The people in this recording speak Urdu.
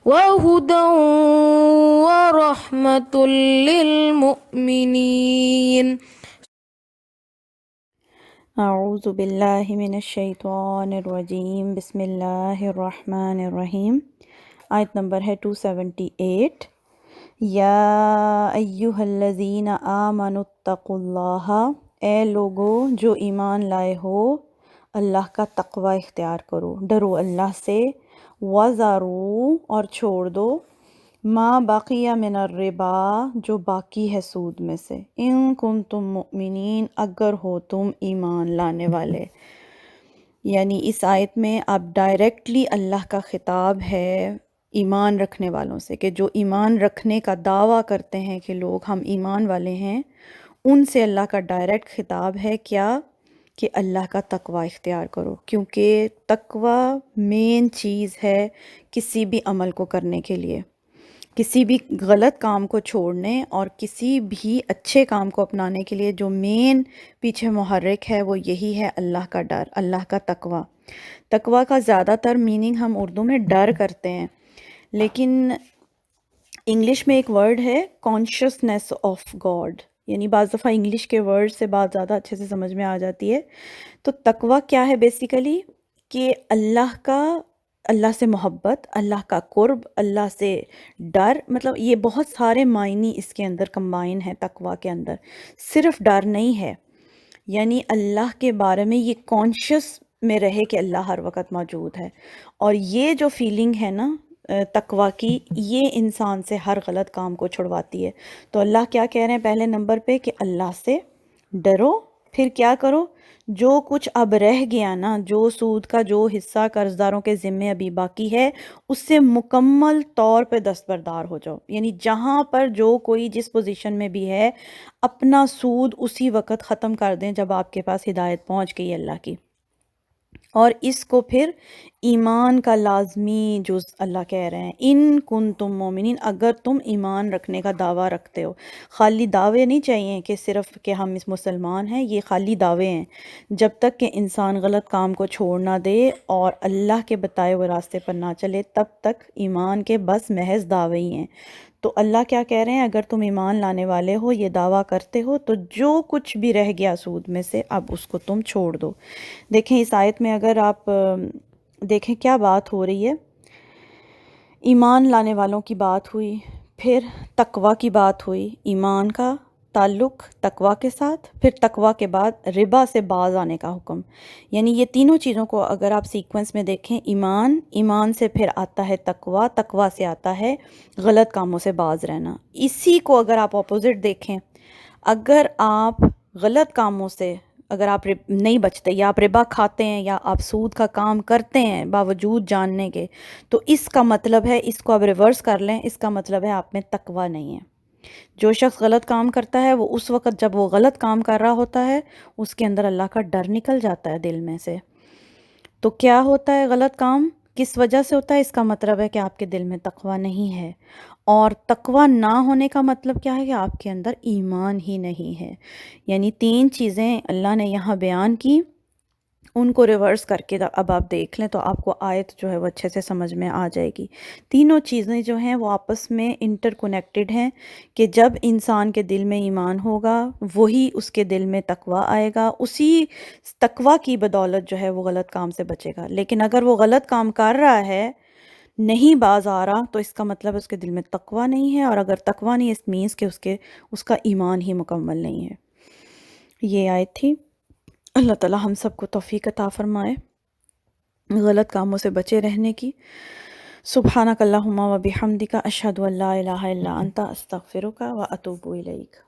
وهدى ورحمة للمؤمنين. اعوذ باللہ من الشیطان الرجیم، بسم اللہ الرحمن الرحیم۔ آیت نمبر ہے 278۔ یا ایہا الذین آمنوا اتقوا اللہ، اے لوگو جو ایمان لائے ہو، اللہ کا تقوی اختیار کرو، ڈرو اللہ سے۔ وَذَرُوا، اور چھوڑ دو، ما بقی من الربا، جو باقی ہے سود میں سے، ان کنتم مؤمنین، اگر ہو تم ایمان لانے والے۔ یعنی اس آیت میں اب ڈائریکٹلی اللہ کا خطاب ہے ایمان رکھنے والوں سے، کہ جو ایمان رکھنے کا دعویٰ کرتے ہیں کہ لوگ ہم ایمان والے ہیں، ان سے اللہ کا ڈائریکٹ خطاب ہے کیا؟ کہ اللہ کا تقوی اختیار کرو، کیونکہ تقوی مین چیز ہے کسی بھی عمل کو کرنے کے لیے، کسی بھی غلط کام کو چھوڑنے اور کسی بھی اچھے کام کو اپنانے کے لیے جو مین پیچھے محرک ہے وہ یہی ہے اللہ کا ڈر، اللہ کا تقوی۔ تقوی کا زیادہ تر میننگ ہم اردو میں ڈر کرتے ہیں، لیکن انگلش میں ایک ورڈ ہے کانشیسنیس آف گاڈ، یعنی بعض دفعہ انگلش کے ورڈ سے بات زیادہ اچھے سے سمجھ میں آ جاتی ہے۔ تو تقوی کیا ہے بیسیکلی؟ کہ اللہ سے محبت، اللہ کا قرب، اللہ سے ڈر، مطلب یہ بہت سارے معنی اس کے اندر کمبائن ہے تقوی کے اندر، صرف ڈر نہیں ہے، یعنی اللہ کے بارے میں یہ کانشیس میں رہے کہ اللہ ہر وقت موجود ہے، اور یہ جو فیلنگ ہے نا تقوی کی، یہ انسان سے ہر غلط کام کو چھڑواتی ہے۔ تو اللہ کیا کہہ رہے ہیں پہلے نمبر پہ؟ کہ اللہ سے ڈرو، پھر کیا کرو؟ جو کچھ اب رہ گیا نا، جو سود کا جو حصہ قرض داروں کے ذمے ابھی باقی ہے، اس سے مکمل طور پہ دستبردار ہو جاؤ، یعنی جہاں پر جو کوئی جس پوزیشن میں بھی ہے اپنا سود اسی وقت ختم کر دیں جب آپ کے پاس ہدایت پہنچ گئی اللہ کی۔ اور اس کو پھر ایمان کا لازمی جز اللہ کہہ رہے ہیں، ان کنتم مومنین، اگر تم ایمان رکھنے کا دعویٰ رکھتے ہو۔ خالی دعوے نہیں چاہیے کہ صرف کہ ہم اس مسلمان ہیں، یہ خالی دعوے ہیں۔ جب تک کہ انسان غلط کام کو چھوڑ نہ دے اور اللہ کے بتائے ہوئے راستے پر نہ چلے، تب تک ایمان کے بس محض دعوے ہی ہیں۔ تو اللہ کیا کہہ رہے ہیں؟ اگر تم ایمان لانے والے ہو، یہ دعویٰ کرتے ہو، تو جو کچھ بھی رہ گیا سود میں سے اب اس کو تم چھوڑ دو۔ دیکھیں اس آیت میں اگر آپ دیکھیں کیا بات ہو رہی ہے، ایمان لانے والوں کی بات ہوئی، پھر تقوی کی بات ہوئی، ایمان کا تعلق تقوی کے ساتھ، پھر تقوی کے بعد ربا سے باز آنے کا حکم۔ یعنی یہ تینوں چیزوں کو اگر آپ سیکوینس میں دیکھیں، ایمان سے پھر آتا ہے تقوی، تقوی سے آتا ہے غلط کاموں سے باز رہنا۔ اسی کو اگر آپ اپوزٹ دیکھیں، اگر آپ غلط کاموں سے اگر آپ نہیں بچتے، یا آپ ربا کھاتے ہیں، یا آپ سود کا کام کرتے ہیں باوجود جاننے کے، تو اس کا مطلب ہے، اس کو اب ریورس کر لیں، اس کا مطلب ہے آپ میں تقوی نہیں ہے۔ جو شخص غلط کام کرتا ہے، وہ اس وقت جب وہ غلط کام کر رہا ہوتا ہے اس کے اندر اللہ کا ڈر نکل جاتا ہے دل میں سے۔ تو کیا ہوتا ہے غلط کام کس وجہ سے ہوتا ہے؟ اس کا مطلب ہے کہ آپ کے دل میں تقوی نہیں ہے، اور تقوی نہ ہونے کا مطلب کیا ہے؟ کہ آپ کے اندر ایمان ہی نہیں ہے۔ یعنی تین چیزیں اللہ نے یہاں بیان کی، ان کو ریورس کر کے اب آپ دیکھ لیں تو آپ کو آیت جو ہے وہ اچھے سے سمجھ میں آ جائے گی۔ تینوں چیزیں جو ہیں وہ آپس میں انٹر کنیکٹڈ ہیں، کہ جب انسان کے دل میں ایمان ہوگا وہی اس کے دل میں تقوی آئے گا، اسی تقوی کی بدولت جو ہے وہ غلط کام سے بچے گا۔ لیکن اگر وہ غلط کام کر رہا ہے، نہیں باز آ رہا، تو اس کا مطلب اس کے دل میں تقوی نہیں ہے، اور اگر تقوی نہیں، اس مینس کہ اس کا ایمان ہی مکمل نہیں ہے۔ یہ آیت تھی۔ اللہ تعالی ہم سب کو توفیق عطا فرمائے غلط کاموں سے بچے رہنے کی۔ سبحانک اللہم و بحمدک، اشہد ان لا الہ الا انت، استغفرک و اتوب الیک۔